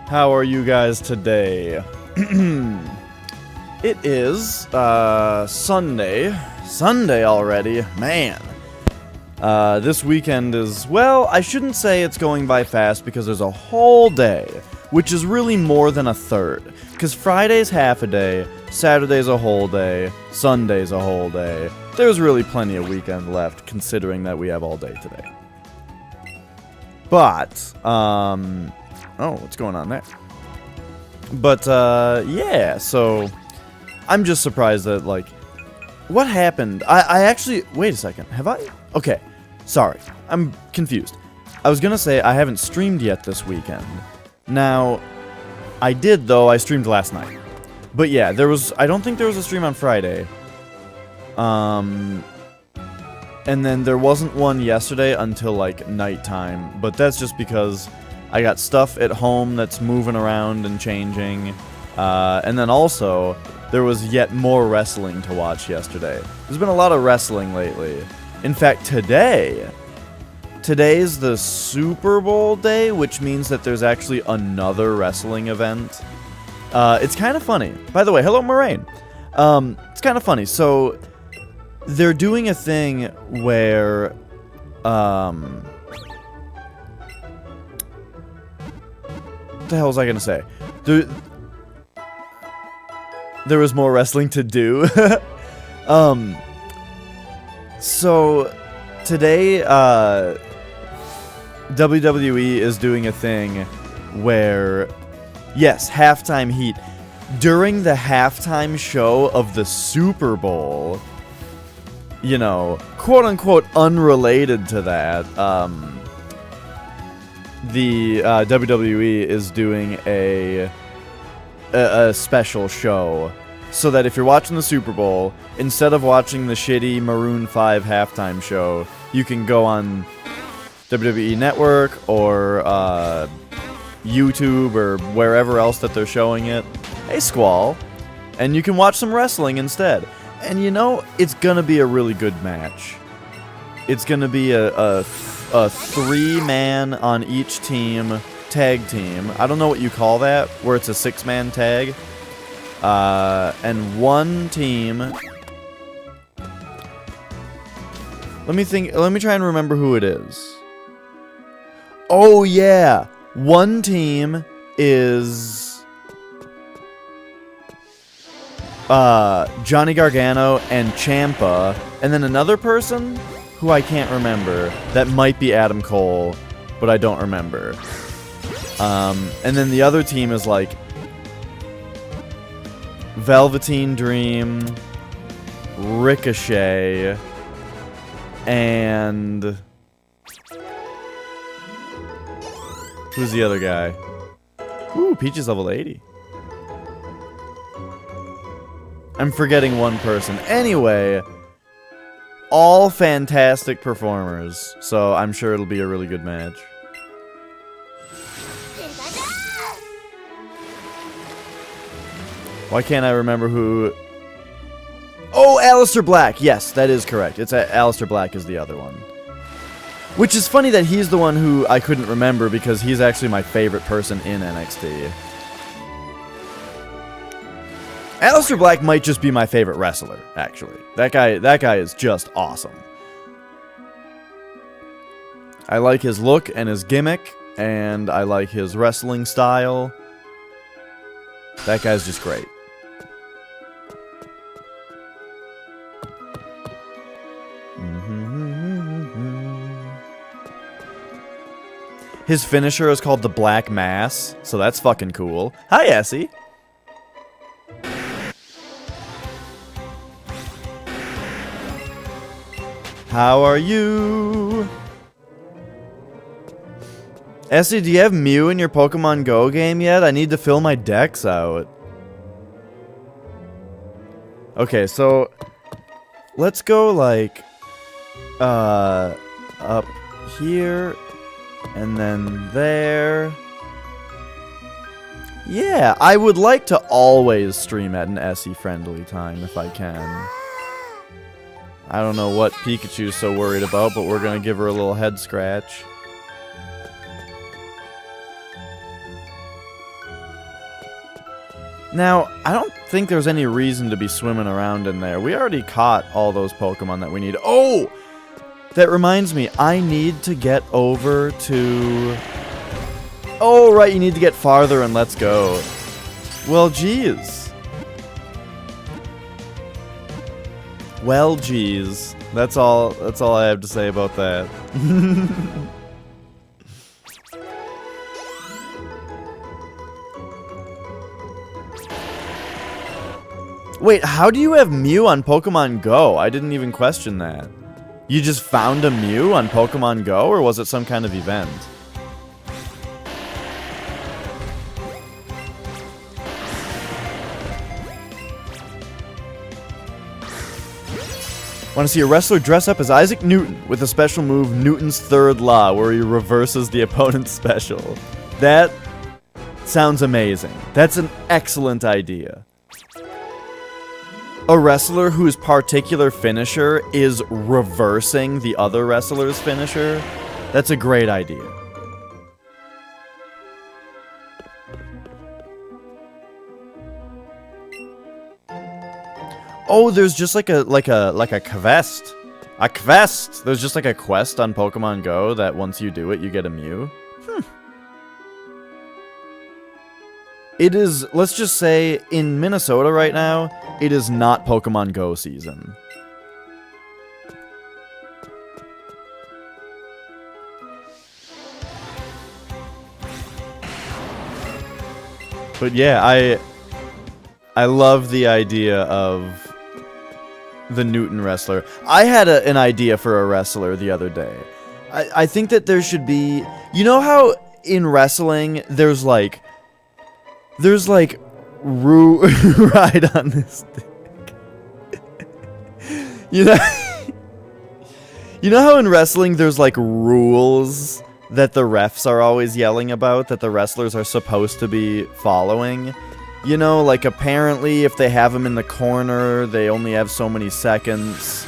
How are you guys today? It is Sunday. Sunday already. Man. This weekend is, well, I shouldn't say it's going by fast because there's a whole day, which is really more than a third. Because Friday's half a day, Saturday's a whole day, Sunday's a whole day. There's really plenty of weekend left, considering that we have all day today. But, oh, what's going on there? But, yeah, so, I'm just surprised that, like, what happened? I actually, wait a second, have I? Okay, sorry, I'm confused. I was gonna say I haven't streamed yet this weekend. Now, I did, though, I streamed last night. But yeah, I don't think there was a stream on Friday. And then there wasn't one yesterday until, like, nighttime. But that's just because I got stuff at home that's moving around and changing. And then also, there was yet more wrestling to watch yesterday. There's been a lot of wrestling lately. In fact, today's the Super Bowl day, which means that there's actually another wrestling event. It's kind of funny. By the way, hello, Moraine. It's kind of funny. So, they're doing a thing where, what the hell was I gonna say? There was more wrestling to do. So, today, WWE is doing a thing where, yes, halftime heat. During the halftime show of the Super Bowl, you know, quote-unquote unrelated to that, the WWE is doing a special show, so that if you're watching the Super Bowl, instead of watching the shitty Maroon 5 halftime show, you can go on WWE Network or YouTube or wherever else that they're showing it. Hey, Squall. And you can watch some wrestling instead. And you know, it's gonna be a really good match. It's gonna be a 3-man on each team, tag team. I don't know what you call that, where it's a 6-man tag. And one team. Let me try and remember who it is. Oh yeah, one team is Johnny Gargano and Ciampa, and then another person who I can't remember. That might be Adam Cole, but I don't remember. And then the other team is like Velveteen Dream, Ricochet, and who's the other guy? Ooh, Peach is level 80. I'm forgetting one person. Anyway, all fantastic performers, so I'm sure it'll be a really good match. Why can't I remember who... Oh, Aleister Black! Yes, that is correct. It's Aleister Black is the other one. Which is funny that he's the one who I couldn't remember because he's actually my favorite person in NXT. Aleister Black might just be my favorite wrestler, actually. That guy is just awesome. I like his look and his gimmick, and I like his wrestling style. That guy's just great. His finisher is called the Black Mass, so that's fucking cool. Hi, Essie. How are you? Essie, do you have Mew in your Pokemon Go game yet? I need to fill my decks out. Okay, so let's go like up here and then there. Yeah, I would like to always stream at an Essie friendly time if I can. I don't know what Pikachu's so worried about, but we're gonna give her a little head scratch. Now, I don't think there's any reason to be swimming around in there. We already caught all those Pokemon that we need. Oh! That reminds me, I need to get over to... Oh, right, you need to get farther and let's go. Well, geez. Well, geez. That's all I have to say about that. Wait, how do you have Mew on Pokemon Go? I didn't even question that. You just found a Mew on Pokemon Go, or was it some kind of event? Want to see a wrestler dress up as Isaac Newton with a special move, Newton's Third Law, where he reverses the opponent's special. That sounds amazing. That's an excellent idea. A wrestler whose particular finisher is reversing the other wrestler's finisher? That's a great idea. Oh, there's just like a quest. A quest! There's just like a quest on Pokemon Go that once you do it, you get a Mew. It is, let's just say, in Minnesota right now, it is not Pokemon Go season. But yeah, I love the idea of the Newton wrestler. I had an idea for a wrestler the other day. I think that there should be... You know how in wrestling, there's like ride on this dick. You know how in wrestling there's like rules that the refs are always yelling about that the wrestlers are supposed to be following? You know, like apparently if they have them in the corner, they only have so many seconds.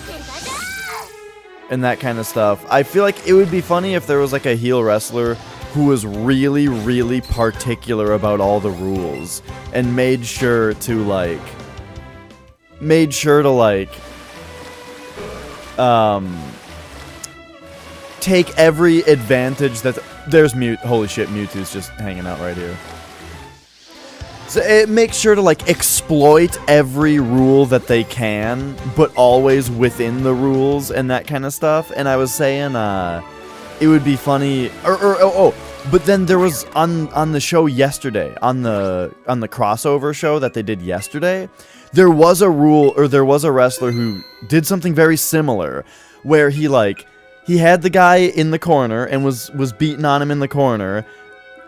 And that kind of stuff. I feel like it would be funny if there was like a heel wrestler who was really, really particular about all the rules and made sure to take every advantage that there's holy shit, Mewtwo's just hanging out right here. So it makes sure to like exploit every rule that they can, but always within the rules and that kind of stuff. And I was saying it would be funny, but then there was on the show yesterday, on the crossover show that they did yesterday, there was a wrestler who did something very similar, where he had the guy in the corner and was beating on him in the corner,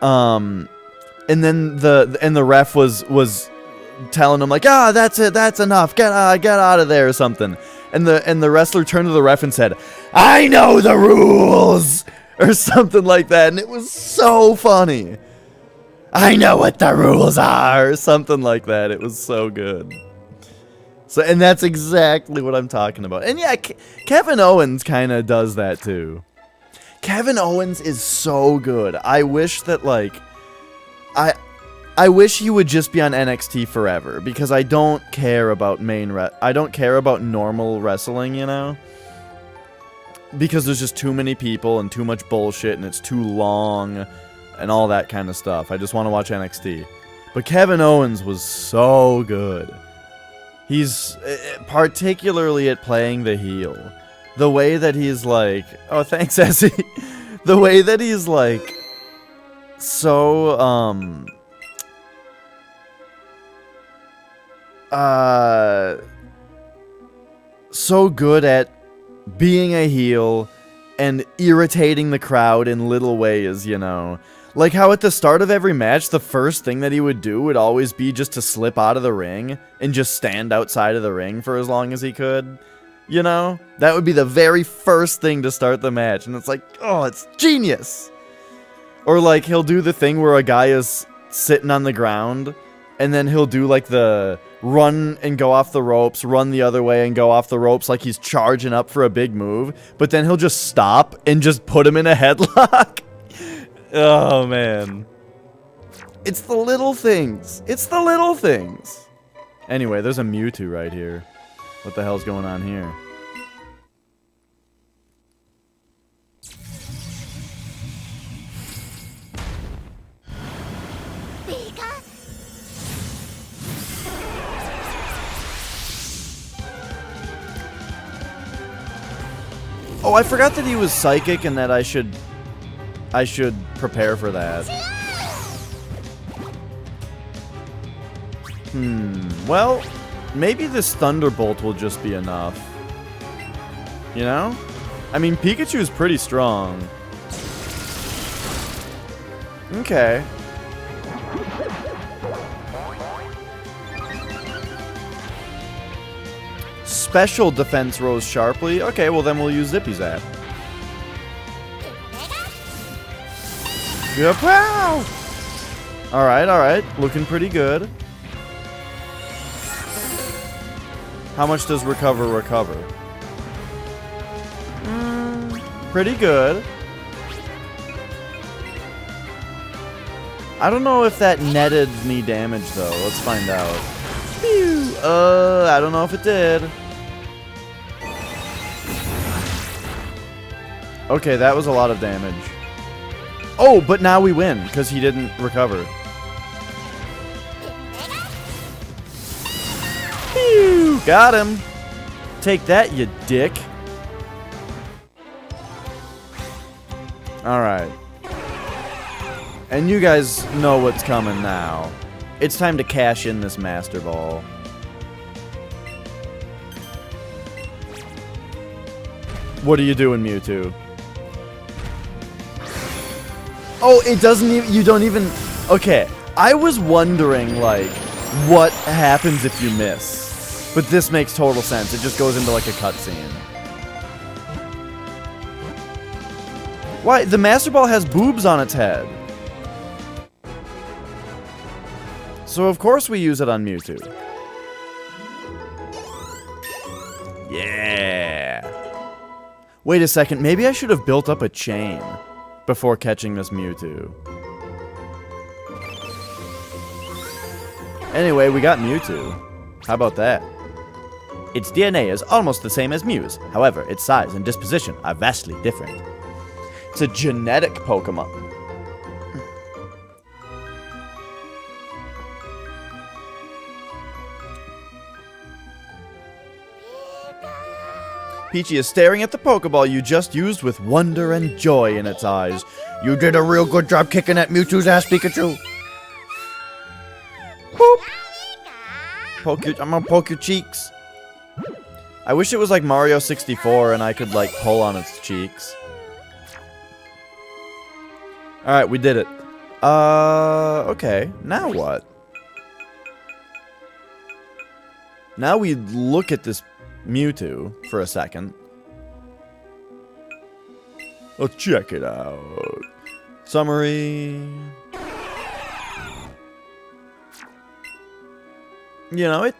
and then the ref was telling him like, that's it, that's enough, get out of there or something. And the wrestler turned to the ref and said, "I know the rules!" Or something like that. And it was so funny. "I know what the rules are!" Or something like that. It was so good. And that's exactly what I'm talking about. And yeah, Kevin Owens kind of does that too. Kevin Owens is so good. I wish that I wish he would just be on NXT forever, because I don't care about I don't care about normal wrestling, you know? Because there's just too many people and too much bullshit and it's too long and all that kind of stuff. I just want to watch NXT. But Kevin Owens was so good. He's particularly at playing the heel. The way that he's like, oh, thanks, Essie. The way that he's like so so good at being a heel and irritating the crowd in little ways, you know. Like how at the start of every match, the first thing that he would do would always be just to slip out of the ring and just stand outside of the ring for as long as he could. You know? That would be the very first thing to start the match. And it's like, oh, it's genius! Or like, he'll do the thing where a guy is sitting on the ground, and then he'll do like the run and go off the ropes, run the other way and go off the ropes like he's charging up for a big move, but then he'll just stop and just put him in a headlock. Oh, man. It's the little things. It's the little things. Anyway, there's a Mewtwo right here. What the hell's going on here? Oh, I forgot that he was psychic and that I should prepare for that. Well, maybe this Thunderbolt will just be enough. You know? I mean, Pikachu is pretty strong. Okay. Special defense rose sharply. Okay, well then we'll use Zippy Zap. Wow! Alright. Looking pretty good. How much does recover? Pretty good. I don't know if that netted me damage though. Let's find out. Phew. I don't know if it did. Okay, that was a lot of damage. Oh, but now we win, because he didn't recover. Phew, got him. Take that, you dick. Alright. And you guys know what's coming now. It's time to cash in this Master Ball. What are you doing, Mewtwo? Oh, it doesn't even, you don't even, okay. I was wondering, like, what happens if you miss. But this makes total sense. It just goes into, like, a cutscene. Why? The Master Ball has boobs on its head. So, of course we use it on Mewtwo. Yeah. Wait a second, maybe I should have built up a chain before catching this Mewtwo. Anyway, we got Mewtwo. How about that? Its DNA is almost the same as Mew's. However, its size and disposition are vastly different. It's a genetic Pokemon. Peachy is staring at the Pokeball you just used with wonder and joy in its eyes. You did a real good job kicking that Mewtwo's ass, Pikachu. Poke your, I'm gonna poke your cheeks. I wish it was like Mario 64 and I could like pull on its cheeks. Alright, we did it. Okay. Now what? Now we look at this Mewtwo for a second. Let's check it out. Summary. You know,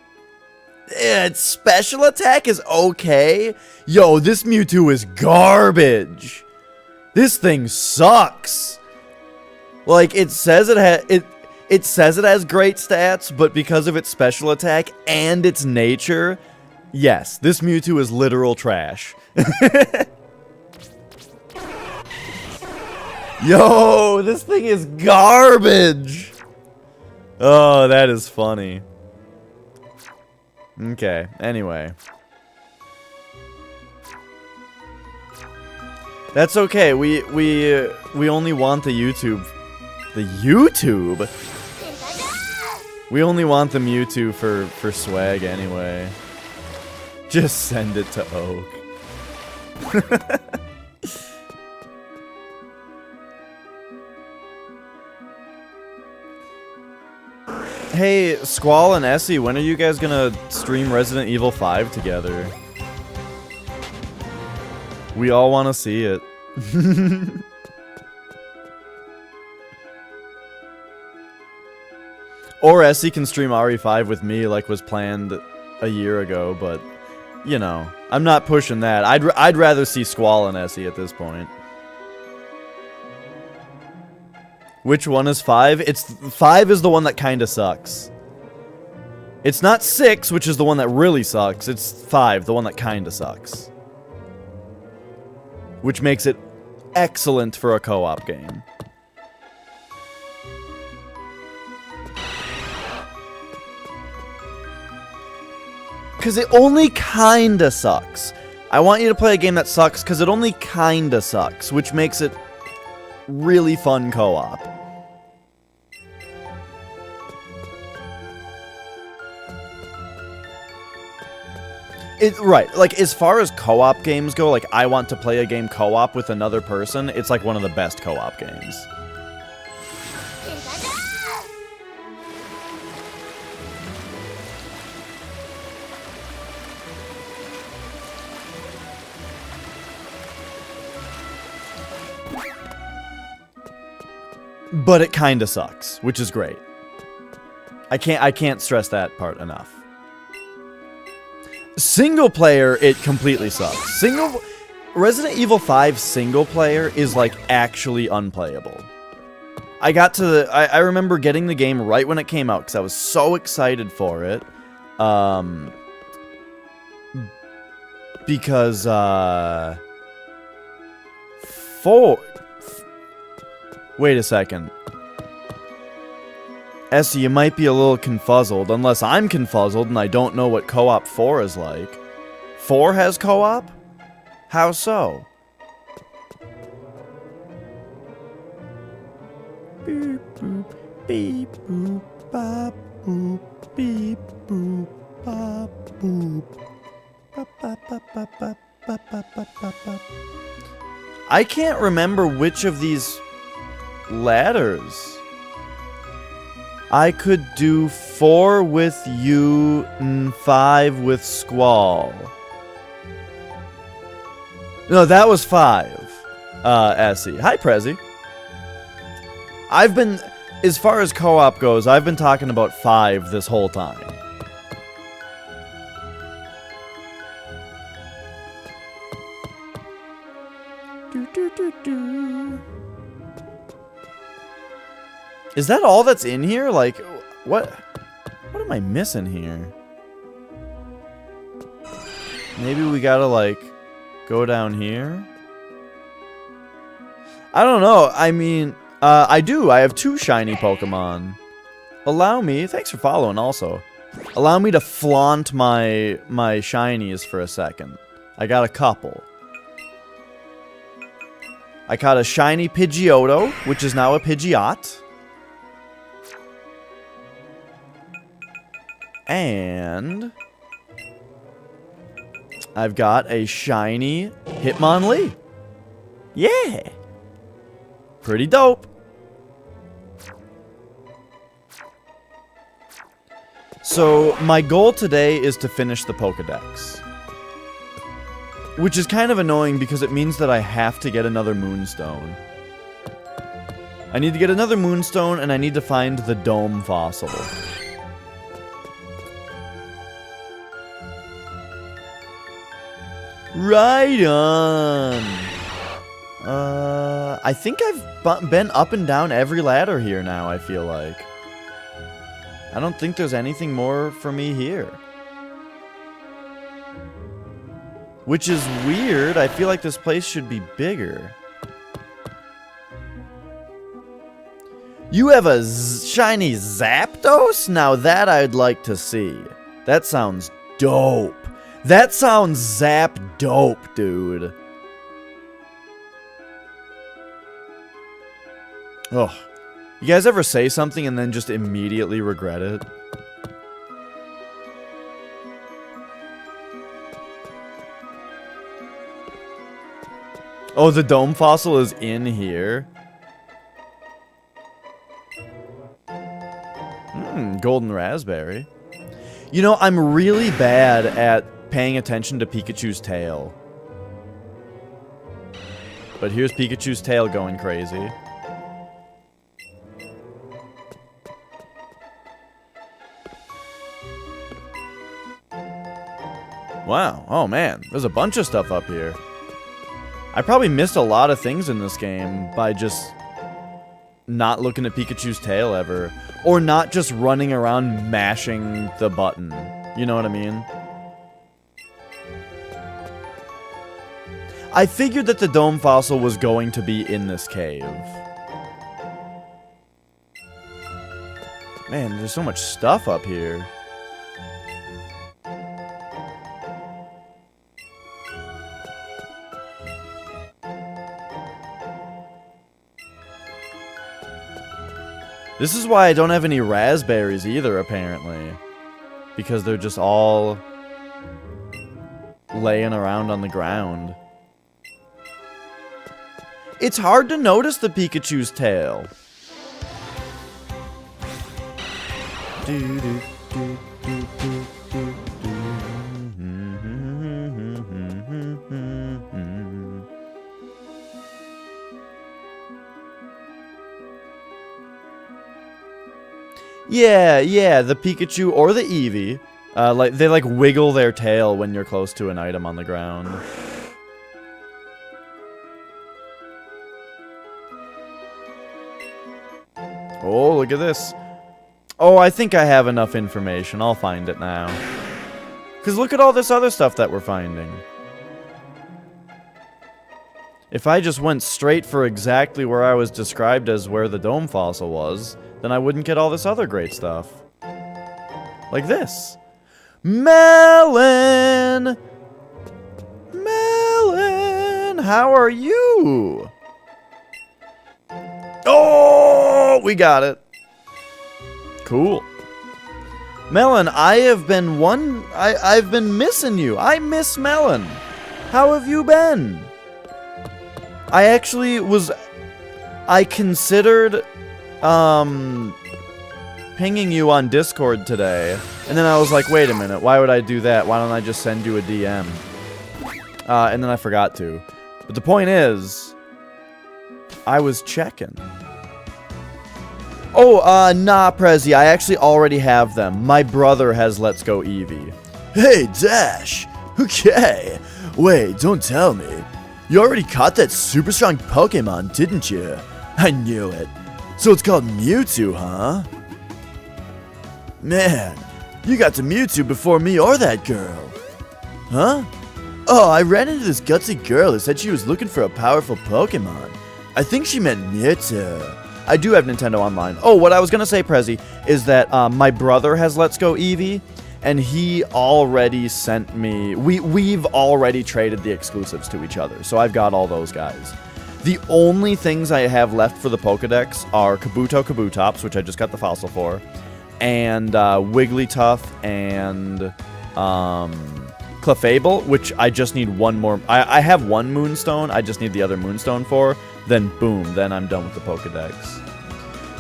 its special attack is okay. Yo, this Mewtwo is garbage. This thing sucks. Like, it says it says it has great stats, but because of its special attack and its nature, yes, this Mewtwo is literal trash. Yo, this thing is garbage. Oh, that is funny. Okay, anyway. That's okay. We only want the YouTube. The YouTube? We only want the Mewtwo for swag anyway. Just send it to Oak. Hey, Squall and Essie, when are you guys gonna stream Resident Evil 5 together? We all want to see it. Or Essie can stream RE5 with me like was planned a year ago, but, you know, I'm not pushing that. I'd rather see Squall and Essie at this point. Which one is 5? 5 is the one that kinda sucks. It's not 6, which is the one that really sucks. It's 5, the one that kinda sucks. Which makes it excellent for a co-op game. Because it only kinda sucks. I want you to play a game that sucks because it only kinda sucks, which makes it really fun co-op. Right, like, as far as co-op games go, like, I want to play a game co-op with another person, it's like one of the best co-op games. But it kinda sucks, which is great. I can't stress that part enough. Single player, it completely sucks. Resident Evil 5 single player is, like, actually unplayable. I remember getting the game right when it came out, because I was so excited for it. Because, wait a second. Essie, you might be a little confuzzled, unless I'm confuzzled and I don't know what co-op 4 is like. 4 has co-op? How so? Beep boop, beep boop, bop boop, beep boop, bop boop. Bop, bop, bop, bop, bop, bop, bop, bop, bop, bop. I can't remember which of these ladders. I could do 4 with you and 5 with Squall. No, that was 5. Essie. Hi, Prezi. As far as co-op goes, I've been talking about 5 this whole time. Is that all that's in here? Like, what am I missing here? Maybe we gotta, like, go down here? I don't know. I mean, I do. I have 2 shiny Pokemon. Allow me, thanks for following also. Allow me to flaunt my shinies for a second. I got a couple. I caught a shiny Pidgeotto, which is now a Pidgeot. And I've got a shiny Hitmonlee. Yeah. Pretty dope. So, my goal today is to finish the Pokédex. Which is kind of annoying because it means that I have to get another Moonstone. I need to get another Moonstone and I need to find the Dome Fossil. Right on. I think I've been up and down every ladder here now, I feel like. I don't think there's anything more for me here. Which is weird. I feel like this place should be bigger. You have a shiny Zapdos? Now that I'd like to see. That sounds dope. That sounds Zap dope, dude. Oh. You guys ever say something and then just immediately regret it? Oh, the Dome Fossil is in here? Golden Raspberry. You know, I'm really bad at paying attention to Pikachu's tail. But here's Pikachu's tail going crazy. Wow. Oh, man. There's a bunch of stuff up here. I probably missed a lot of things in this game by just not looking at Pikachu's tail ever. Or not just running around mashing the button. You know what I mean? I figured that the dome fossil was going to be in this cave. Man, there's so much stuff up here. This is why I don't have any raspberries either, apparently. Because they're just all laying around on the ground. It's hard to notice the Pikachu's tail. Yeah, the Pikachu or the Eevee, they wiggle their tail when you're close to an item on the ground. Oh, look at this. Oh, I think I have enough information. I'll find it now. Because look at all this other stuff that we're finding. If I just went straight for exactly where I was described as where the dome fossil was, then I wouldn't get all this other great stuff. Like this. Melon! Melon! How are you? Oh, we got it. Cool. Melon, I've been missing you. I miss Melon. How have you been? I considered pinging you on Discord today, and then I was like, wait a minute, why would I do that? Why don't I just send you a DM? And then I forgot to. But the point is, I was checking. Oh, nah, Prezi, I actually already have them. My brother has Let's Go Eevee. Hey, Dash! Okay. Wait, don't tell me. You already caught that super strong Pokemon, didn't you? I knew it. So it's called Mewtwo, huh? Man, you got to Mewtwo before me or that girl. Huh? Oh, I ran into this gutsy girl who said she was looking for a powerful Pokemon. I think she meant Mewtwo. I do have Nintendo Online. Oh, what I was going to say, Prezi, is that my brother has Let's Go Eevee, and he already sent me... We've already traded the exclusives to each other, so I've got all those guys. The only things I have left for the Pokedex are Kabutops, which I just got the fossil for, and Wigglytuff and Clefable, which I just need one more... I have one Moonstone, I just need the other Moonstone for. Then boom, then I'm done with the Pokedex.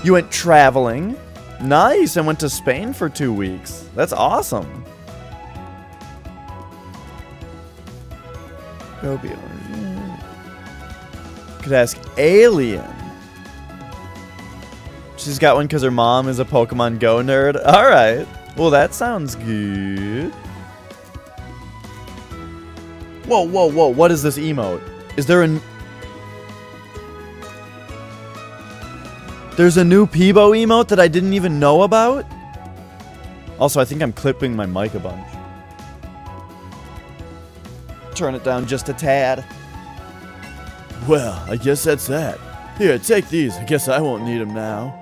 You went traveling. Nice, I went to Spain for 2 weeks. That's awesome. Could ask Alien. She's got one because her mom is a Pokemon Go nerd. Alright. Well, that sounds good. Whoa, whoa, whoa. What is this emote? Is there an... There's a new Peebo emote that I didn't even know about? Also, I think I'm clipping my mic a bunch. Turn it down just a tad. Well, I guess that's that. Here, take these. I guess I won't need them now.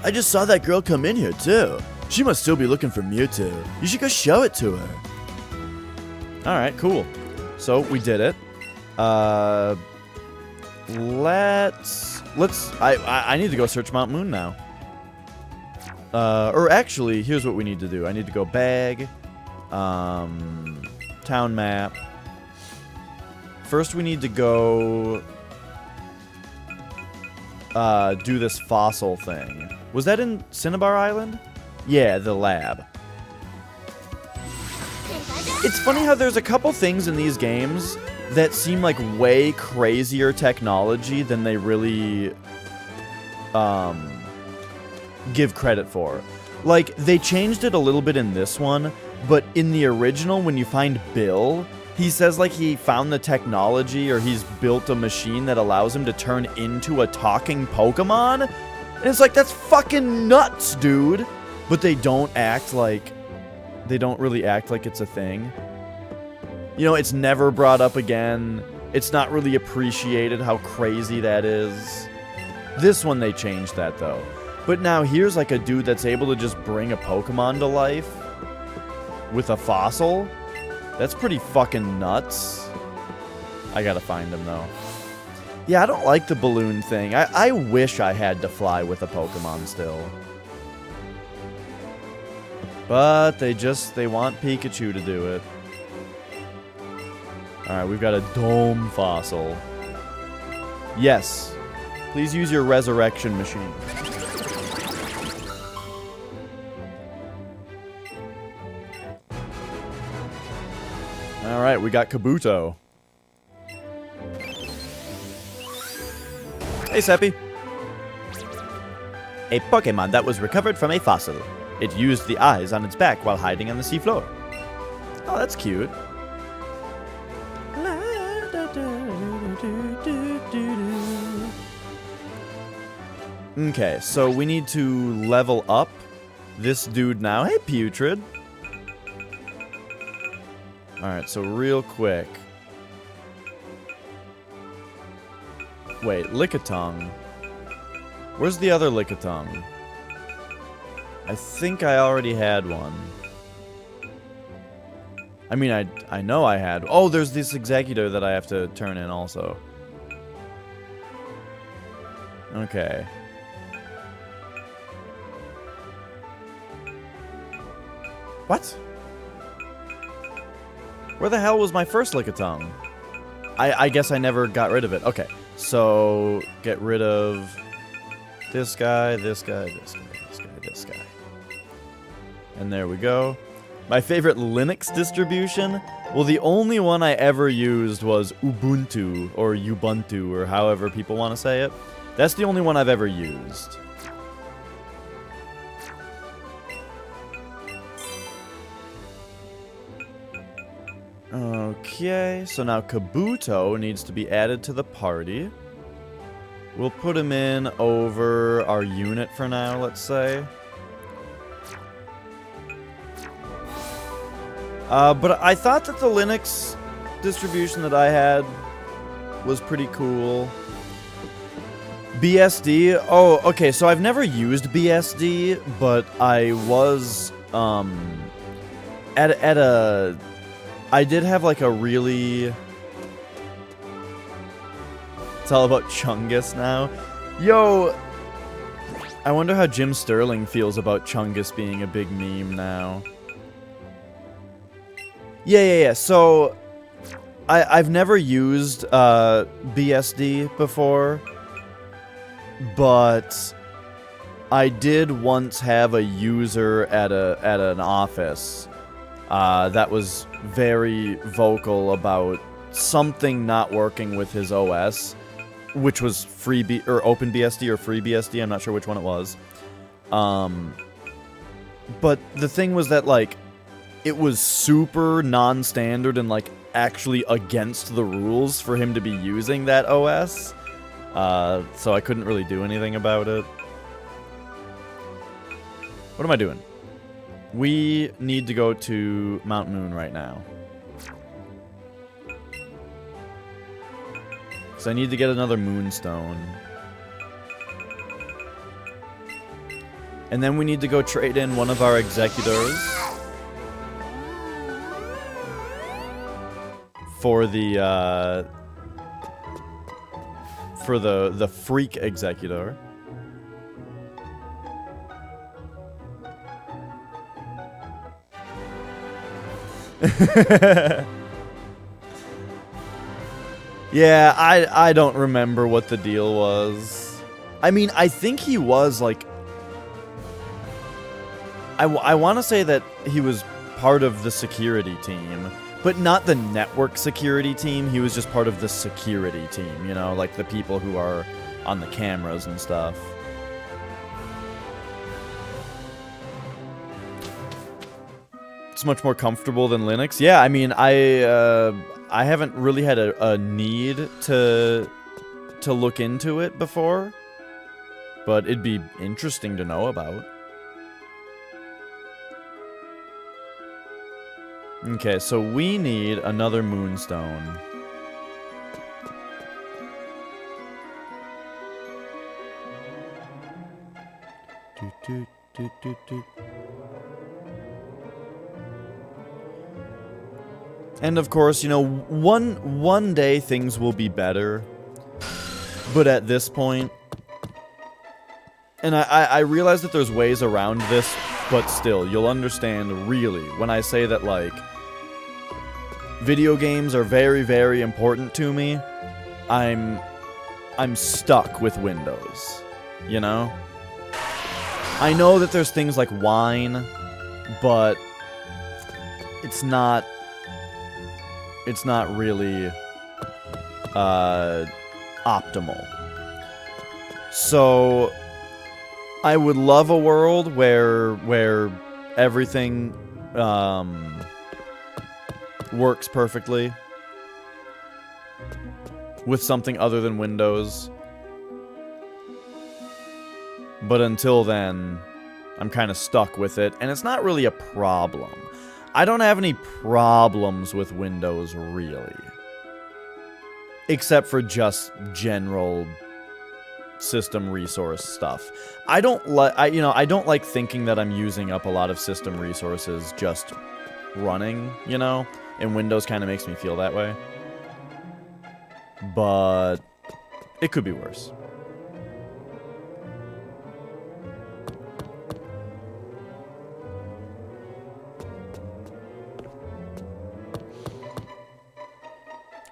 I just saw that girl come in here, too. She must still be looking for Mewtwo. You should go show it to her. Alright, cool. So, we did it. I need to go search Mount Moon now. Or actually, here's what we need to do. I need to go bag, town map. First, we need to go do this fossil thing. Was that in Cinnabar Island? Yeah, the lab. It's funny how there's a couple things in these games that seem like way crazier technology than they really give credit for. Like, they changed it a little bit in this one, but in the original, when you find Bill, He says, like, he found the technology or he's built a machine that allows him to turn into a talking Pokemon. And it's like, that's fucking nuts, dude. But they don't act like... They don't really act like it's a thing. You know, it's never brought up again. It's not really appreciated how crazy that is. This one, they changed that, though. But now here's, like, a dude that's able to just bring a Pokemon to life with a fossil. That's pretty fucking nuts. I gotta find him, though. Yeah, I don't like the balloon thing. I wish I had to fly with a Pokemon still. But they want Pikachu to do it. Alright, we've got a dome fossil. Yes. Please use your resurrection machine. Alright, we got Kabuto. Hey, Seppi. A Pokemon that was recovered from a fossil. It used the eyes on its back while hiding on the seafloor. Oh, that's cute. Okay, so we need to level up this dude now. Hey, Putrid. Alright, so real quick. Wait, Lickitung. Where's the other Lickitung? I think I already had one. I mean, I know I had... Oh, there's this Executor that I have to turn in also. Okay. What? Where the hell was my first Lickitung? I guess I never got rid of it. Okay, so get rid of this guy, this guy, this guy, this guy, this guy. And there we go. My favorite Linux distribution? Well, the only one I ever used was Ubuntu, or Ubuntu, or however people want to say it. That's the only one I've ever used. Okay, so now Kabuto needs to be added to the party. We'll put him in over our unit for now, let's say. But I thought that the Linux distribution that I had was pretty cool. BSD? Oh, okay, so I've never used BSD, but I was, I did have, like, a really... It's all about Chungus now. Yo! I wonder how Jim Sterling feels about Chungus being a big meme now. Yeah. So, I've never used BSD before, but I did once have a user at an office that was very vocal about something not working with his OS, which was or OpenBSD or FreeBSD. I'm not sure which one it was. But the thing was that, like, it was super non-standard and, like, actually against the rules for him to be using that OS. So I couldn't really do anything about it. What am I doing? We need to go to Mount Moon right now. So I need to get another Moonstone. And then we need to go trade in one of our Executors for the Freak Executor. Yeah, I don't remember what the deal was. I mean, I think he was, like... I want to say that he was part of the security team, but not the network security team. He was just part of the security team, you know? Like, the people who are on the cameras and stuff. it's much more comfortable than Linux. Yeah, I mean, I haven't really had a need to look into it before, but it'd be interesting to know about. Okay, so we need another moonstone. And of course, you know, one day things will be better. But at this point, and I realize that there's ways around this, but still, you'll understand really when I say that, like, video games are very, very important to me. I'm stuck with Windows, you know? I know that there's things like Wine, but it's not really optimal. So I would love a world where everything works perfectly with something other than Windows. But until then, I'm kind of stuck with it, and it's not really a problem. I don't have any problems with Windows, really. Except for just general system resource stuff. I don't like thinking that I'm using up a lot of system resources just running, you know? And Windows kind of makes me feel that way. But it could be worse.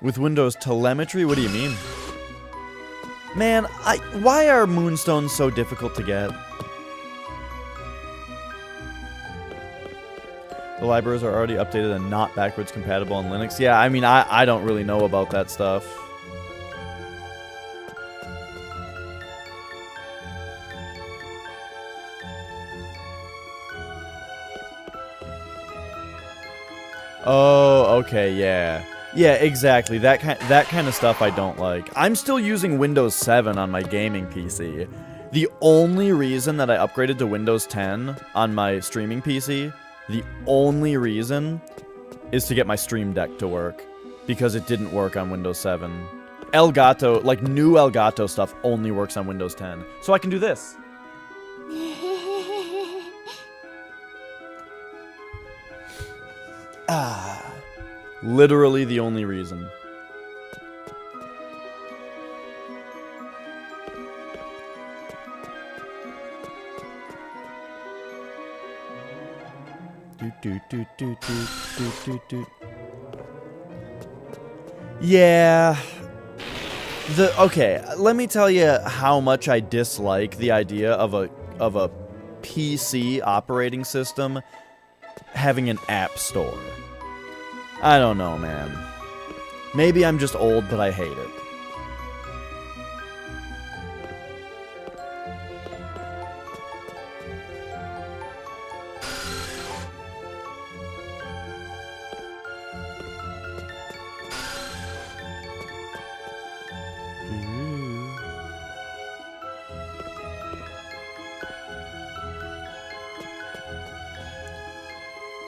With Windows telemetry? What do you mean? Man, why are moonstones so difficult to get? The libraries are already updated and not backwards compatible on Linux. Yeah, I mean, I don't really know about that stuff. Oh, okay, yeah. Yeah, exactly. That kind of stuff I don't like. I'm still using Windows 7 on my gaming PC. The only reason that I upgraded to Windows 10 on my streaming PC, the only reason is to get my Stream Deck to work, because it didn't work on Windows 7. Elgato, like new Elgato stuff, only works on Windows 10. So I can do this. Literally the only reason. Yeah. Okay, let me tell you how much I dislike the idea of a PC operating system having an app store. I don't know, man. Maybe I'm just old, but I hate it.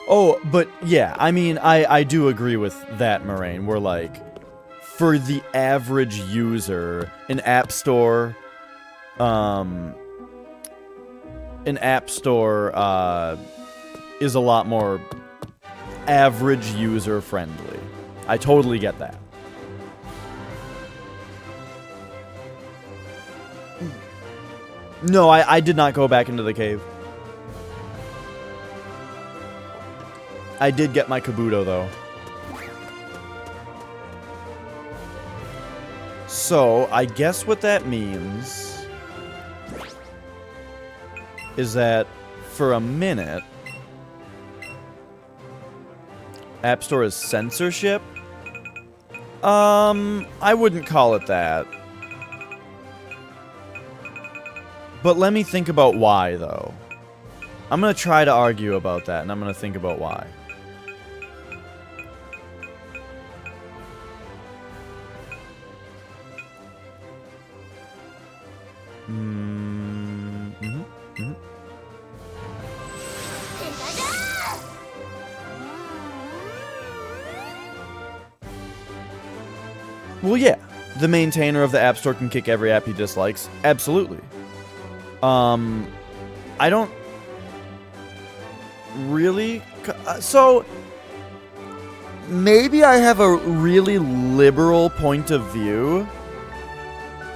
Oh, but yeah, I mean, I do agree with that, Moraine. We're like, for the average user, an app store is a lot more average user friendly. I totally get that. No, I did not go back into the cave. I did get my Kabuto, though. So, I guess what that means is that for a minute, App Store is censorship? I wouldn't call it that. But let me think about why, though. I'm gonna try to argue about that, and I'm gonna think about why. Well, yeah. The maintainer of the App Store can kick every app he dislikes. Absolutely. I don't really... So, maybe I have a really liberal point of view.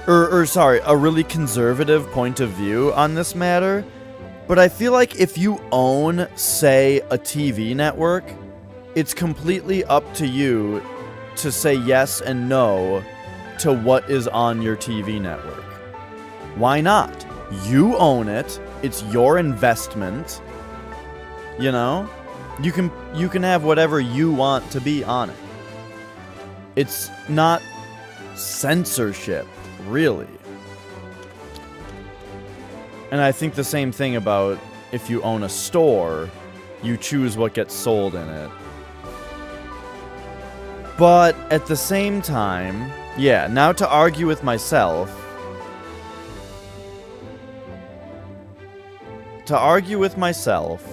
Or sorry, a really conservative point of view on this matter. But I feel like if you own, say, a TV network, it's completely up to you to say yes and no to what is on your TV network. Why not? You own it. It's your investment. You know? You can have whatever you want to be on it. It's not censorship, really. And I think the same thing about if you own a store, you choose what gets sold in it. But at the same time, yeah, now to argue with myself. To argue with myself.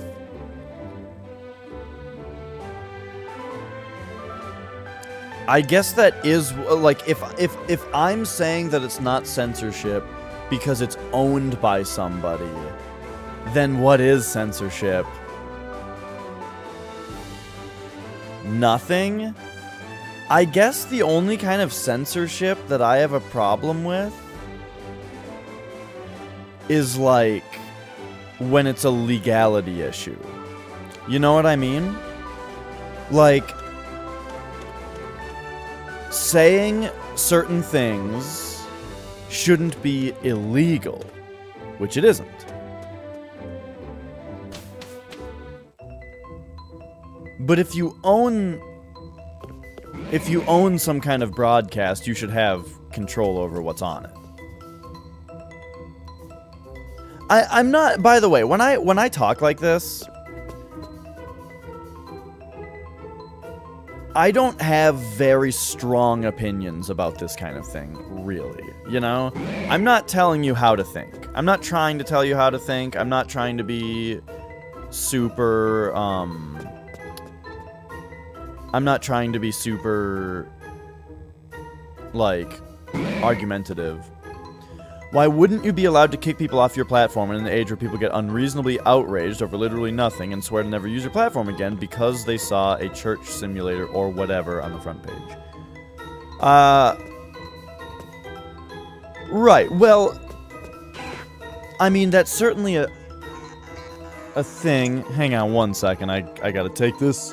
I guess that is, like, if I'm saying that it's not censorship because it's owned by somebody, then what is censorship? Nothing? I guess the only kind of censorship that I have a problem with is, like, when it's a legality issue. You know what I mean? Like, saying certain things shouldn't be illegal, which it isn't. But if you own some kind of broadcast, you should have control over what's on it. I'm not, by the way, when I talk like this, I don't have very strong opinions about this kind of thing, really, you know? I'm not telling you how to think. I'm not trying to tell you how to think. I'm not trying to be super, I'm not trying to be super, like, argumentative. Why wouldn't you be allowed to kick people off your platform in an age where people get unreasonably outraged over literally nothing and swear to never use your platform again because they saw a church simulator or whatever on the front page? Right, well, I mean, that's certainly a thing. Hang on one second, I gotta take this.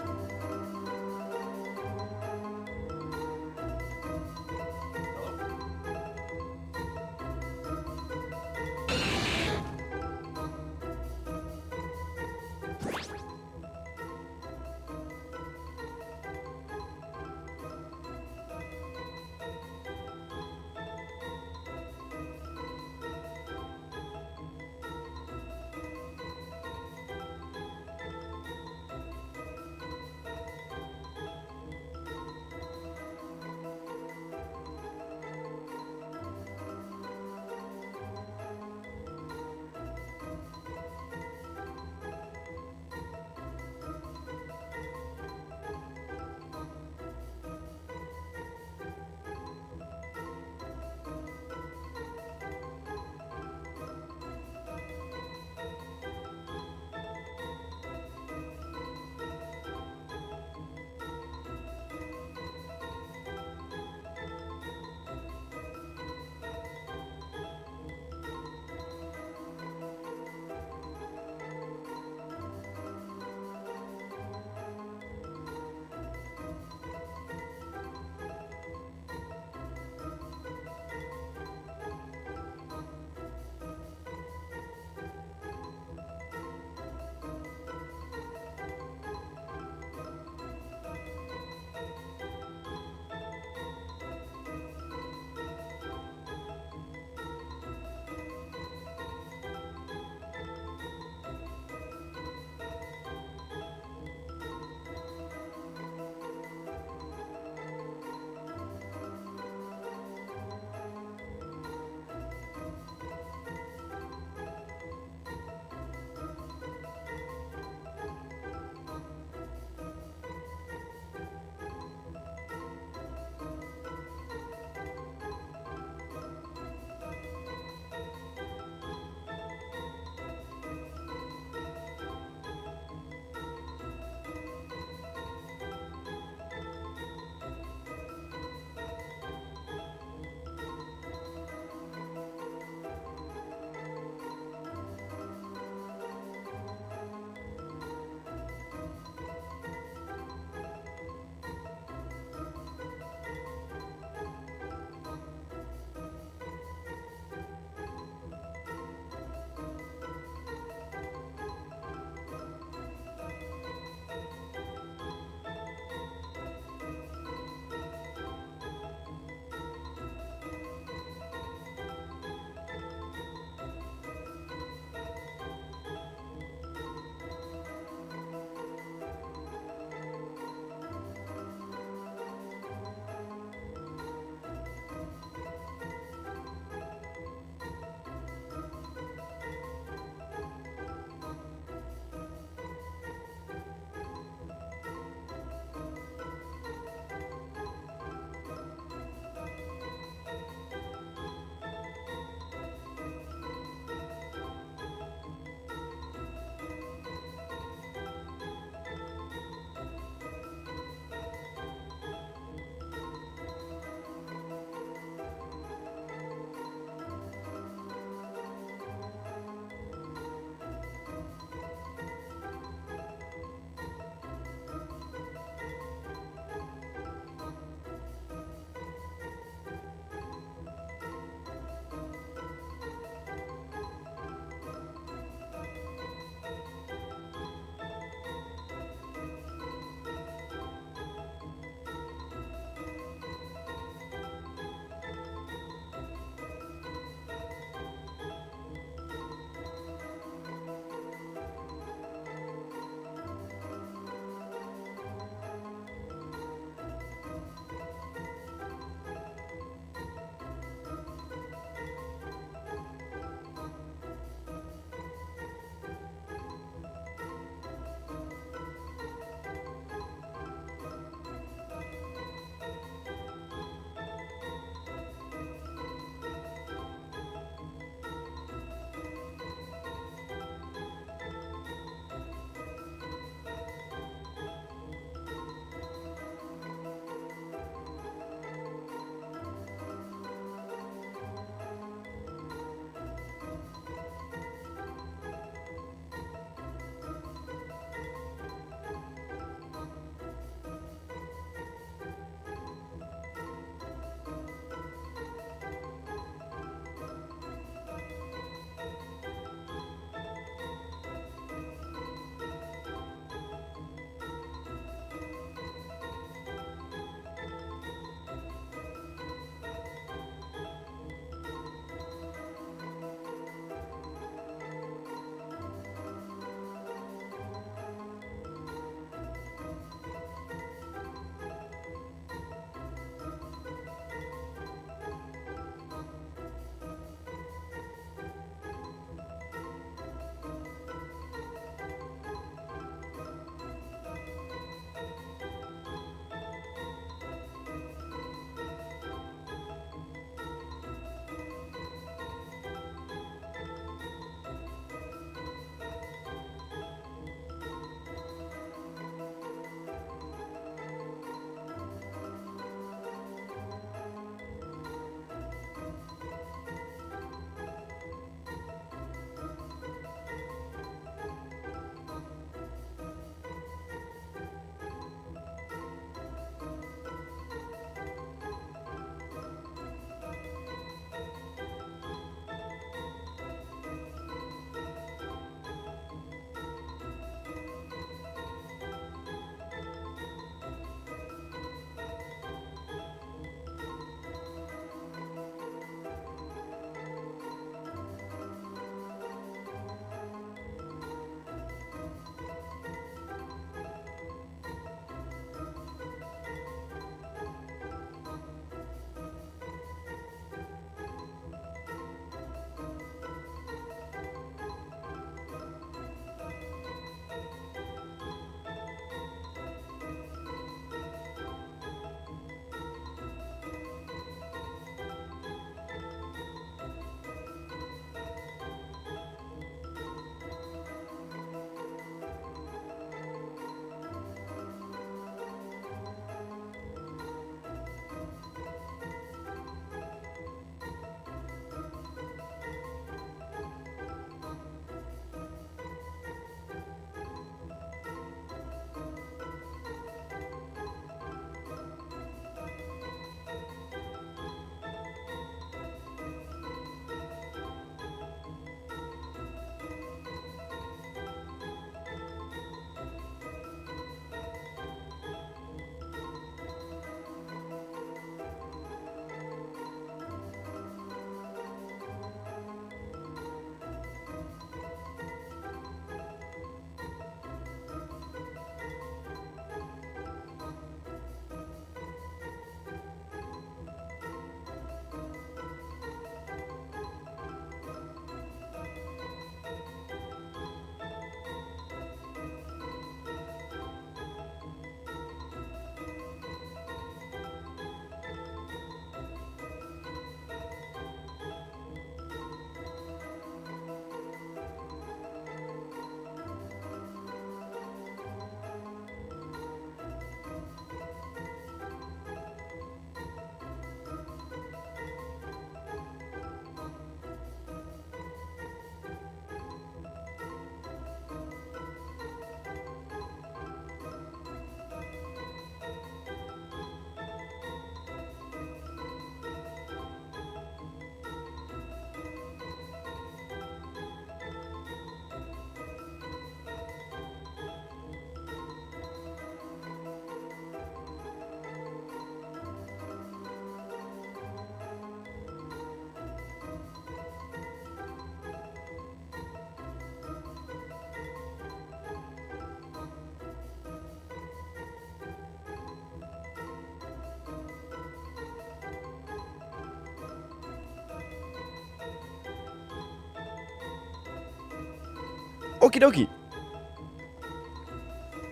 Okie dokie.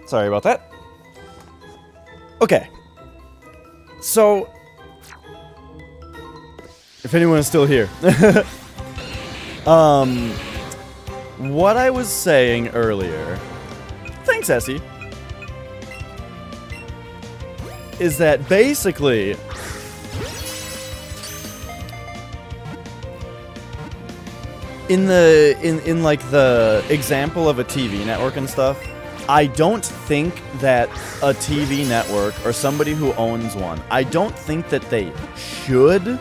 Sorry about that. Okay. So, if anyone is still here. What I was saying earlier, thanks, Essie, is that basically in like the example of a TV network and stuff, I don't think that a TV network or somebody who owns one, I don't think that they should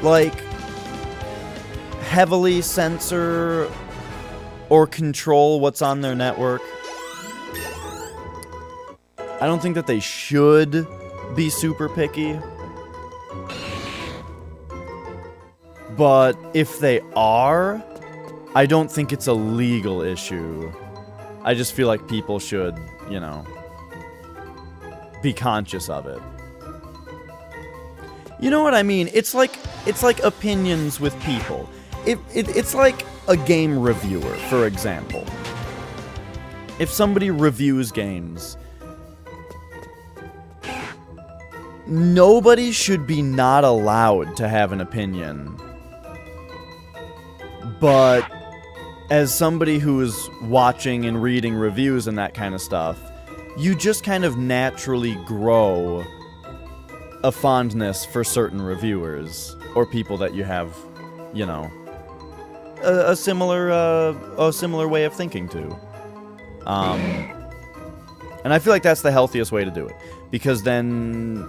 like heavily censor or control what's on their network. I don't think that they should be super picky. But if they are, I don't think it's a legal issue. I just feel like people should, you know, be conscious of it. You know what I mean? It's like opinions with people. It's like a game reviewer, for example. If somebody reviews games, nobody should be not allowed to have an opinion. But as somebody who is watching and reading reviews and that kind of stuff, you just kind of naturally grow a fondness for certain reviewers or people that you have, you know, a similar way of thinking to. And I feel like that's the healthiest way to do it, because then,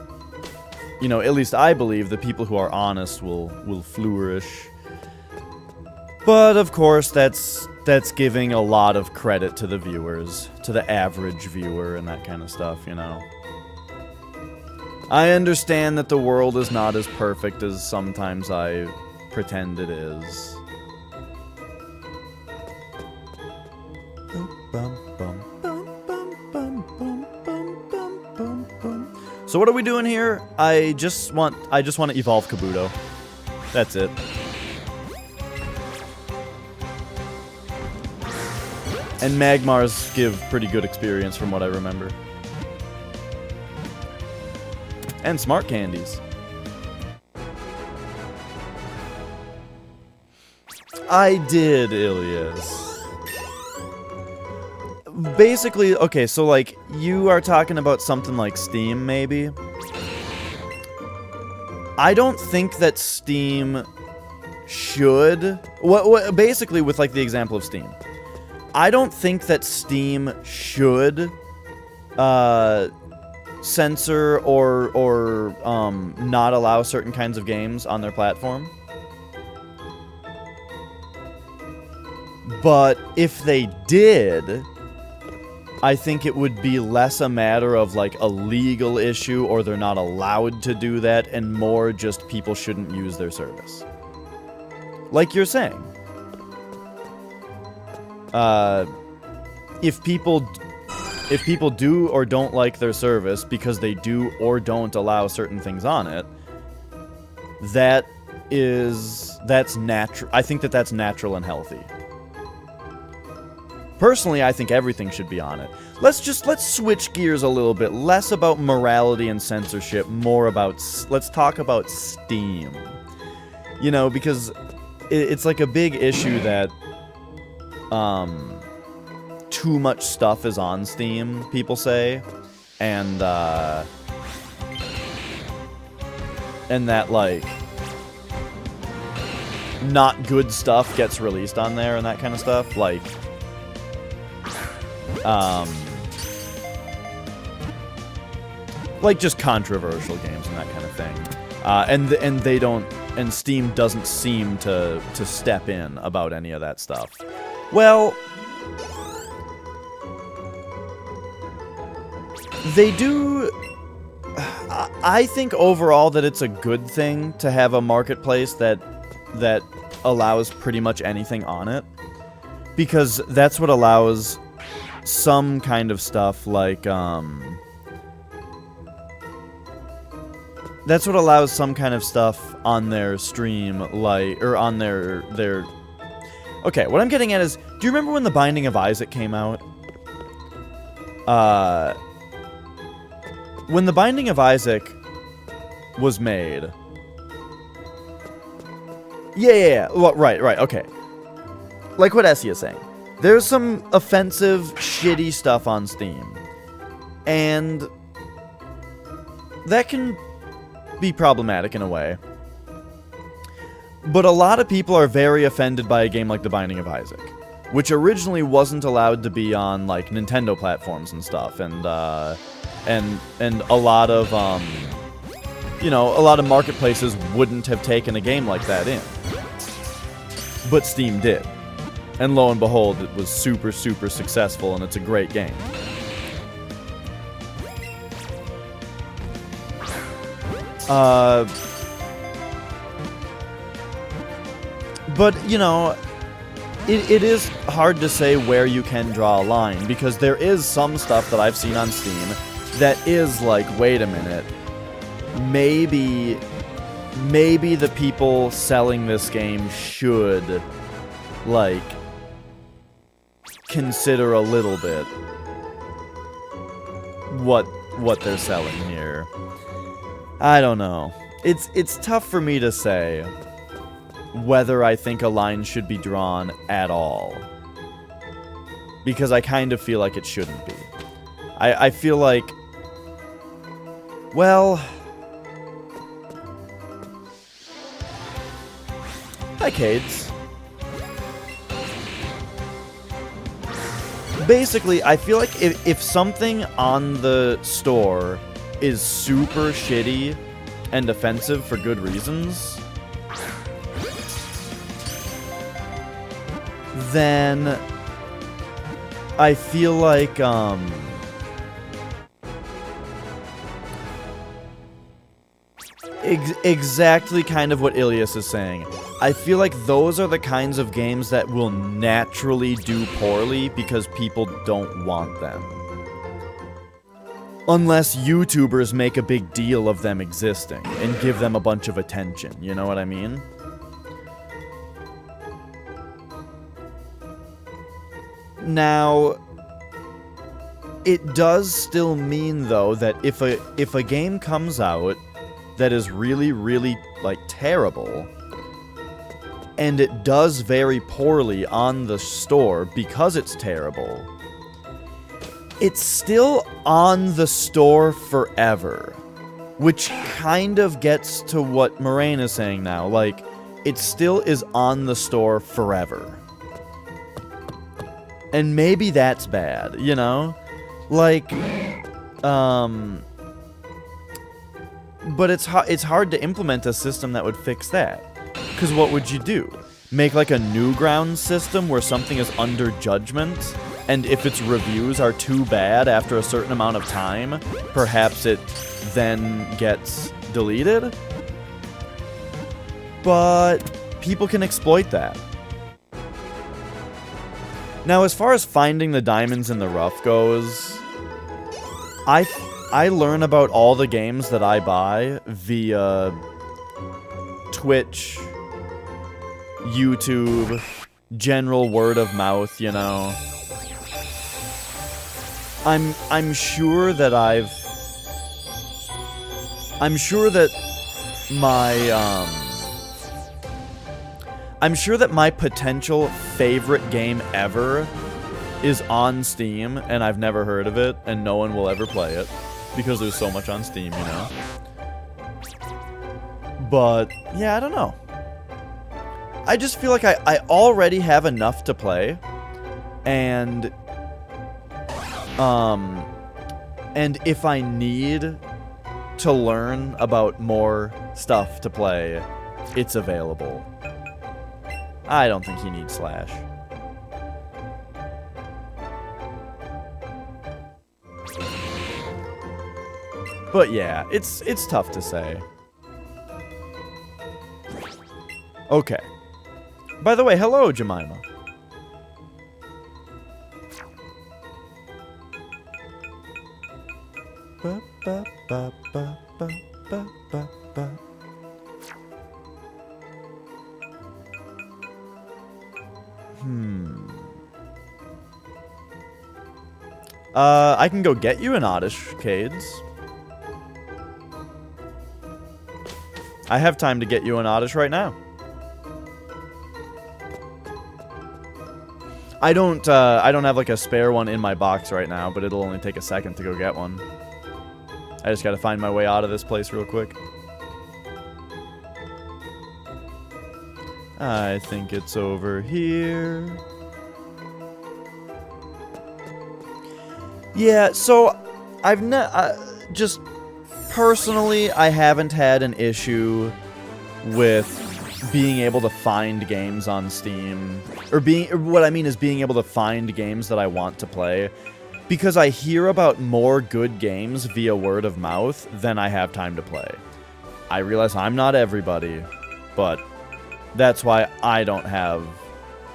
you know, at least I believe the people who are honest will flourish. But of course, that's giving a lot of credit to the viewers, to the average viewer and that kind of stuff, you know. I understand that the world is not as perfect as sometimes I pretend it is. So what are we doing here? I just want to evolve Kabuto. That's it. And Magmars give pretty good experience from what I remember. And smart candies. I did, Ilias. Basically, okay, so like, you are talking about something like Steam, maybe? I don't think that Steam should... basically, with like the example of Steam. I don't think that Steam should censor or not allow certain kinds of games on their platform. But if they did, I think it would be less a matter of like a legal issue or they're not allowed to do that, and more just people shouldn't use their service. Like you're saying. If people do or don't like their service because they do or don't allow certain things on it, that's natural. I think that's natural and healthy. Personally, I think everything should be on it. Let's switch gears a little bit. Less about morality and censorship, more about, let's talk about Steam. You know, because it's like a big issue that too much stuff is on Steam, people say, and that like not good stuff gets released on there and that kind of stuff, like just controversial games and that kind of thing, and they don't, and Steam doesn't seem to step in about any of that stuff. Well, they do. I think overall that it's a good thing to have a marketplace that allows pretty much anything on it, because that's what allows some kind of stuff like that's what allows some kind of stuff on their stream, like, or on their Okay, what I'm getting at is, do you remember when The Binding of Isaac came out? When The Binding of Isaac was made... Yeah. Well, right, okay. Like what Essie is saying. There's some offensive, shitty stuff on Steam. And that can be problematic in a way. But a lot of people are very offended by a game like The Binding of Isaac, which originally wasn't allowed to be on, like, Nintendo platforms and stuff, and a lot of, you know, a lot of marketplaces wouldn't have taken a game like that in. But Steam did. And lo and behold, it was super, super successful, and it's a great game. But, you know, it is hard to say where you can draw a line, because there is some stuff that I've seen on Steam that is like, wait a minute, maybe the people selling this game should, like, consider a little bit what they're selling here. I don't know. It's tough for me to say whether I think a line should be drawn at all, because I kind of feel like it shouldn't be. I feel like, well, hi Cades. Basically, I feel like if something on the store is super shitty and offensive for good reasons, then I feel like, exactly kind of what Ilias is saying. I feel like those are the kinds of games that will naturally do poorly because people don't want them. Unless YouTubers make a big deal of them existing and give them a bunch of attention, you know what I mean? Now, it does still mean, though, that if a game comes out that is really, really, like, terrible, and it does very poorly on the store because it's terrible, it's still on the store forever. Which kind of gets to what Moraine is saying now. Like, it still is on the store forever. And maybe that's bad, you know? Like, but it's hard to implement a system that would fix that. Because what would you do? Make like a Newgrounds system where something is under judgment, and if its reviews are too bad after a certain amount of time, perhaps it then gets deleted? But people can exploit that. Now, as far as finding the diamonds in the rough goes, I learn about all the games that I buy via Twitch, YouTube, general word of mouth, you know. I'm sure that I'm sure that my potential favorite game ever is on Steam, and I've never heard of it, and no one will ever play it, because there's so much on Steam, you know? But, yeah, I don't know. I just feel like I already have enough to play, and if I need to learn about more stuff to play, it's available. I don't think he needs Slash. But yeah, it's tough to say. Okay. By the way, hello, Jemima. Ba, ba, ba, ba, ba, ba, ba, ba. I can go get you an Oddish Cades. I have time to get you an Oddish right now. I don't have like a spare one in my box right now, but it'll only take a second to go get one. I just gotta find my way out of this place real quick. I think it's over here. Yeah, so I've just personally, I haven't had an issue with being able to find games on Steam, or what I mean is being able to find games that I want to play, because I hear about more good games via word of mouth than I have time to play. I realize I'm not everybody, but that's why I don't have,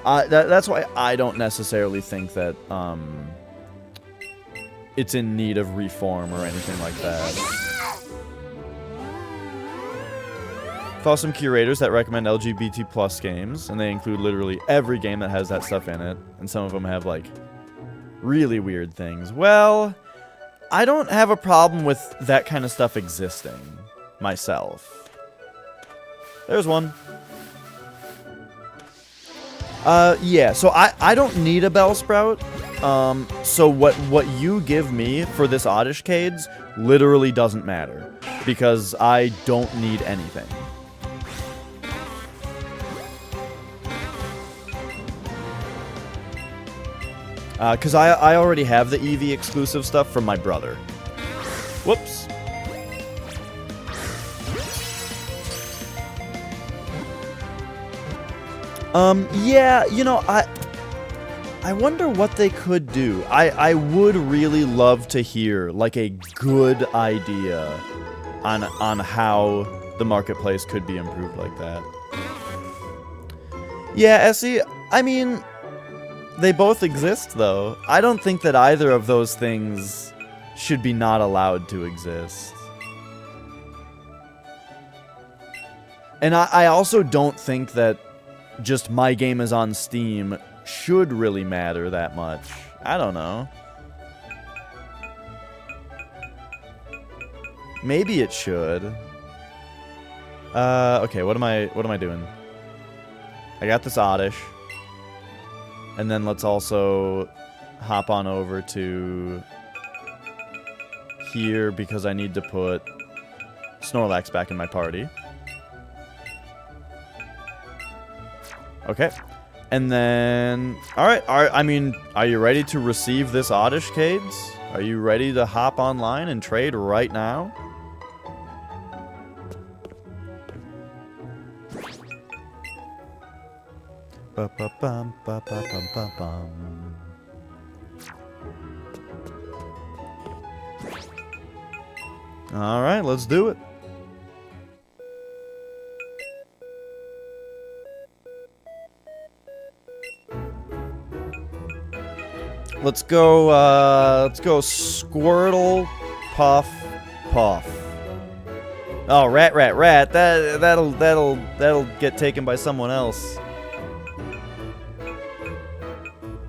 that's why I don't necessarily think that, it's in need of reform or anything like that. Follow some curators that recommend LGBT plus games, and they include literally every game that has that stuff in it, and some of them have, like, really weird things. Well, I don't have a problem with that kind of stuff existing myself. There's one. Yeah, so I don't need a Bellsprout. So what you give me for this Oddish Cades literally doesn't matter, because I don't need anything. Because I already have the EV exclusive stuff from my brother. Whoops. Yeah, you know, I wonder what they could do. I would really love to hear, like, a good idea on how the marketplace could be improved like that. Yeah, Essie, I mean, they both exist, though. I don't think that either of those things should be not allowed to exist. And I also don't think that just my game is on Steam should really matter that much. I don't know. Maybe it should. Okay, what am I doing? I got this Oddish. And then let's also hop on over to here because I need to put Snorlax back in my party. Okay. And then, alright, I mean, are you ready to receive this Oddish Cades? Are you ready to hop online and trade right now? Ba-ba-bum, ba-ba-bum-ba-bum. Alright, let's do it. Let's go Squirtle, Puff, Puff. Oh, Rat, Rat, Rat. That'll get taken by someone else.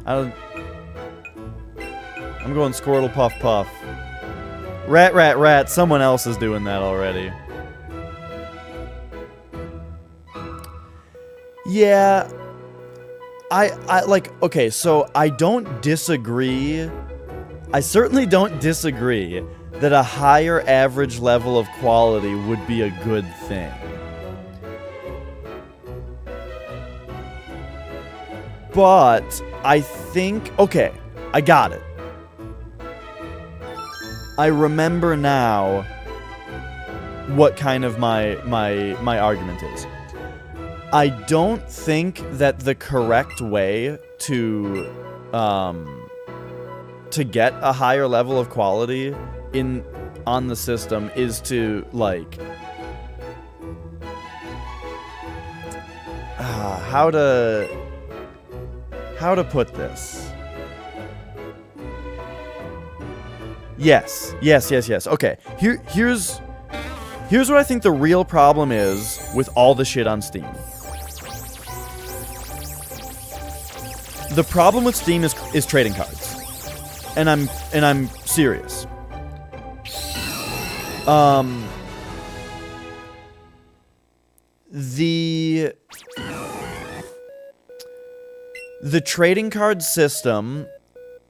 I'm going Squirtle, Puff, Puff. Rat, Rat, Rat. Someone else is doing that already. Yeah. I like, okay, so I don't disagree. I certainly don't disagree that a higher average level of quality would be a good thing. But I think, okay, I got it. I remember now what kind of my argument is. I don't think that the correct way to get a higher level of quality on the system is to, like, how to put this. Yes. Okay. Here's what I think the real problem is with all the shit on Steam. The problem with Steam is trading cards. And I'm serious. The trading card system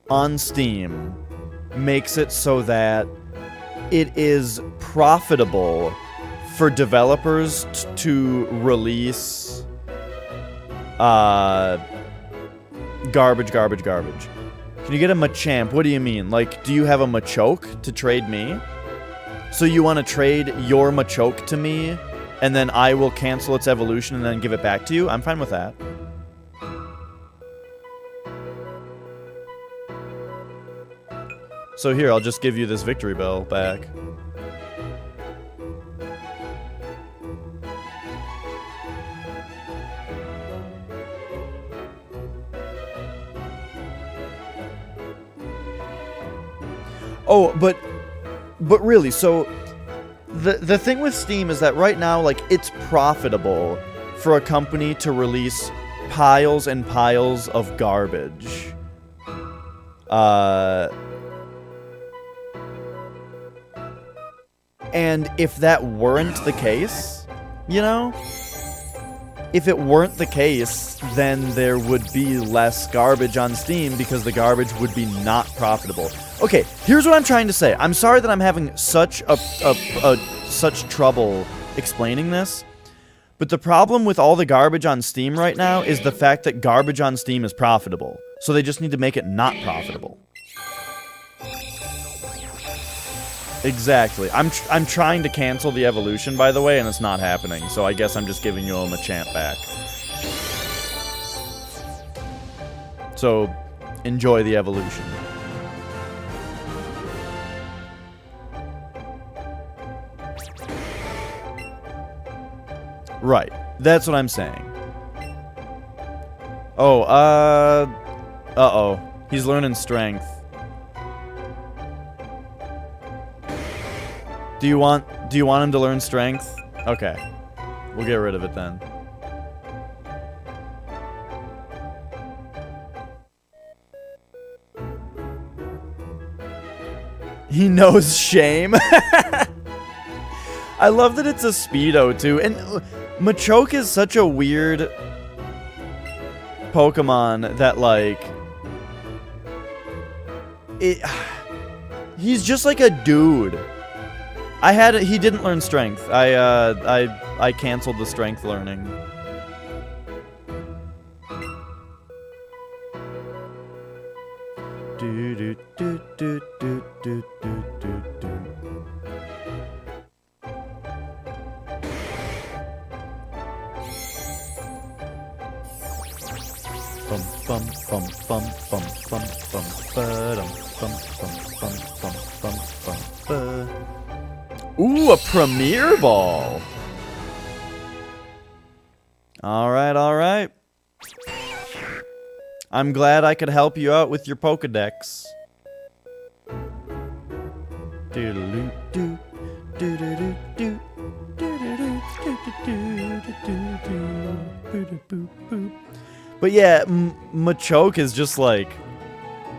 on Steam makes it so that it is profitable for developers to release garbage. Can you get a Machamp? What do you mean? Like, do you have a Machoke to trade me? So you want to trade your Machoke to me, and then I will cancel its evolution and then give it back to you? I'm fine with that. So here, I'll just give you this victory bell back. Oh, but really, so the thing with Steam is that right now, like, it's profitable for a company to release piles and piles of garbage. And if that weren't the case, you know? If it weren't the case, then there would be less garbage on Steam because the garbage would be not profitable. Okay, here's what I'm trying to say. I'm sorry that I'm having such such trouble explaining this, but the problem with all the garbage on Steam right now is the fact that garbage on Steam is profitable. So they just need to make it not profitable. Exactly. I'm trying to cancel the evolution, by the way, and it's not happening. So I guess I'm just giving you a Machamp back. So enjoy the evolution. Right. That's what I'm saying. Oh, uh-oh. He's learning strength. Do you want him to learn strength? Okay. We'll get rid of it then. He knows shame. I love that it's a Speedo too. And Machoke is such a weird Pokemon that, like, he's just like a dude. He didn't learn strength. I canceled the strength learning. Do do do do do do do do do. Bum bum bum bum bum bum bum bum bum bum bum bum bum bum. Ooh, a Premier Ball! Alright, alright. I'm glad I could help you out with your Pokedex. Doodaloo-doo, doodaloo-doo, doodaloo-doo-doo-doo-doo-doo-doo-doo-doo-doo. But yeah, Machoke is just like...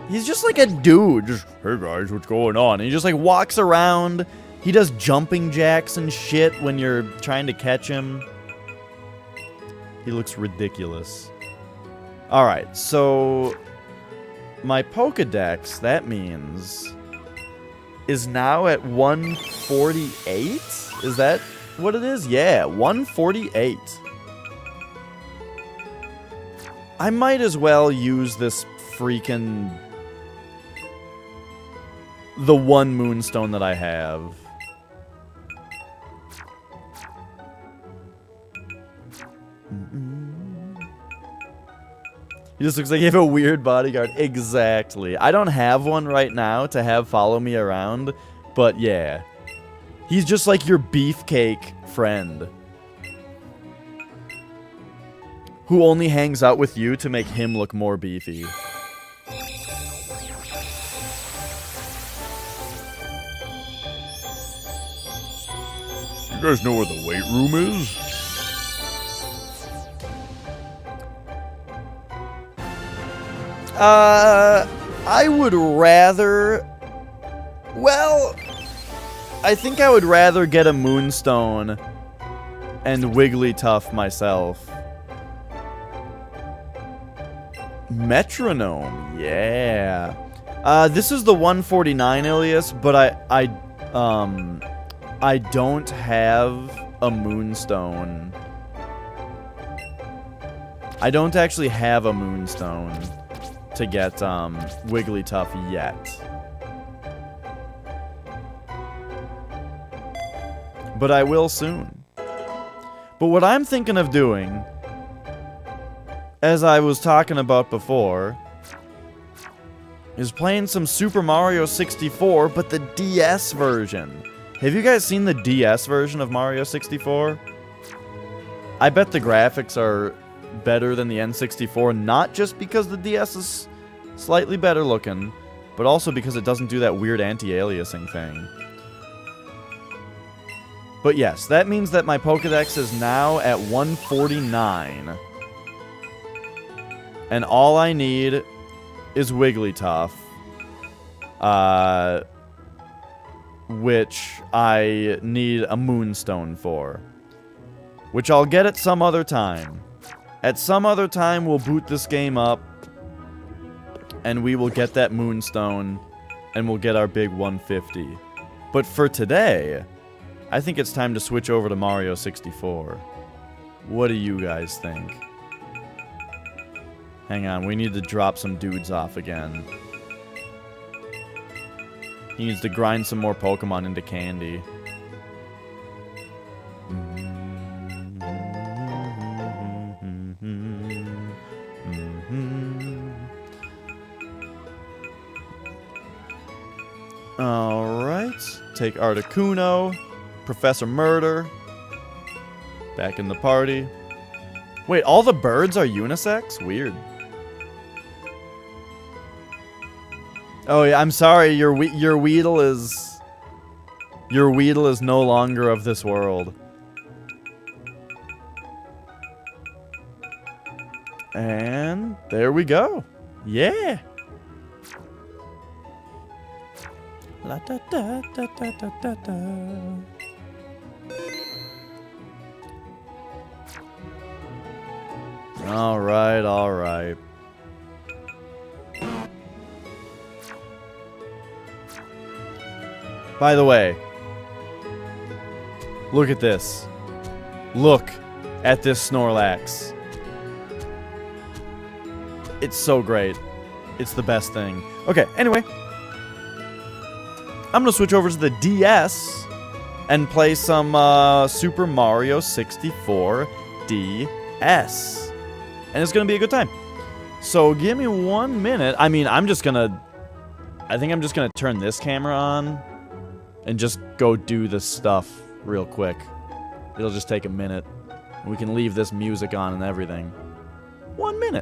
He's just like a dude. Just, hey guys, what's going on? And he just like walks around. He does jumping jacks and shit when you're trying to catch him. He looks ridiculous. Alright, so... my Pokedex, that means... is now at 148? Is that what it is? Yeah, 148. I might as well use this freaking... the one Moonstone that I have. He just looks like he have a weird bodyguard. Exactly. I don't have one right now to have follow me around, but yeah. He's just like your beefcake friend. Who only hangs out with you to make him look more beefy. You guys know where the weight room is? I would rather... Well, I think I would rather get a Moonstone and Wigglytuff myself. Metronome, yeah. This is the 149 Ilias, but I don't have a Moonstone. I don't actually have a Moonstone to get Wigglytuff yet. But I will soon. But what I'm thinking of doing, as I was talking about before, is playing some Super Mario 64, but the DS version. Have you guys seen the DS version of Mario 64? I bet the graphics are better than the N64, not just because the DS is slightly better looking, but also because it doesn't do that weird anti-aliasing thing. But yes, that means that my Pokédex is now at 149. And all I need is Wigglytuff. Which I need a Moonstone for. Which I'll get at some other time. At some other time, we'll boot this game up. And we will get that Moonstone. And we'll get our big 150. But for today, I think it's time to switch over to Mario 64. What do you guys think? Hang on, we need to drop some dudes off again. He needs to grind some more Pokemon into candy. Alright, take Articuno, Professor Murder, back in the party. Wait, all the birds are unisex? Weird. Oh yeah, I'm sorry, your Weedle is no longer of this world. And there we go. Yeah. La da da da da da da da. All right, all right. By the way, look at this. Look at this Snorlax. It's so great. It's the best thing. Okay, anyway. I'm gonna switch over to the DS and play some Super Mario 64 DS. And it's gonna be a good time. So give me 1 minute. I mean, I think I'm just gonna turn this camera on and just go do this stuff real quick. It'll just take a minute. We can leave this music on and everything. 1 minute.